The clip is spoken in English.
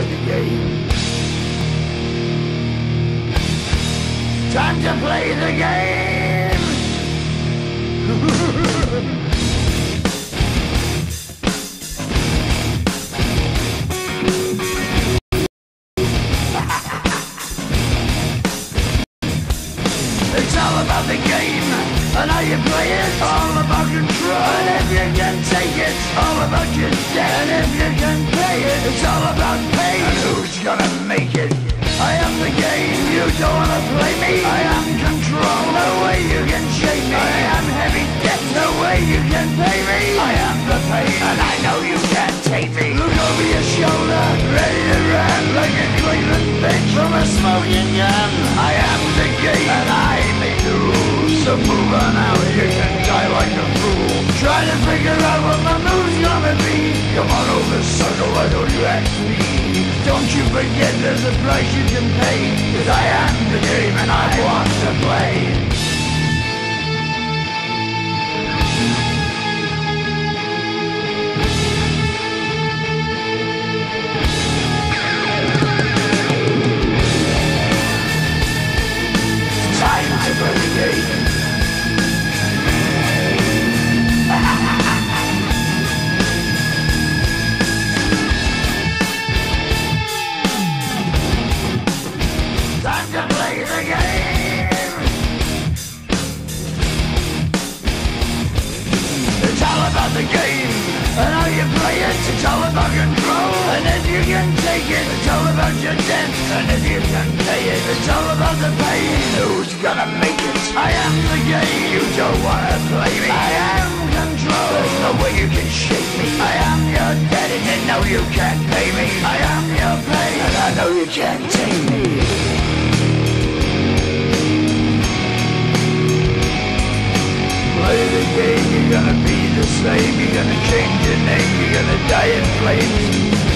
play the game. Time to play the game. It's all about the game and how you play it. All about control, and if you can take it, all about your debt. And if you can pay it, it's all about pain. And who's gonna make it? I am the game, you don't wanna play me. I am control, no way you can shake me. I am heavy debt, no way you can pay me. I am the pain, and I know you can't take me. Look over your shoulder, ready to run like a Cleveland bitch from a smoking gun. I am the game, and I make the rules. So move on out, you can die like a fool. Try to figure out what my move's gonna be. Come on over, sucker, why don't you ask me? Don't you forget there's a price you can pay. 'Cause I am the game and I want to play. Time to play the game. Time to play the game. It's all about the game and how you play it. It's all about control, and if you can take it, it's all about your debt. And if you can pay it, it's all about the pain. Who's gonna make it? I am the game. You don't wanna play me. I am control. There's no way you can shake me. I am your debt, and you know you can't pay me. I am your pain, and I know you can't take me. Play the game, you're gonna be the same. You're gonna change your name, you're gonna die in flames.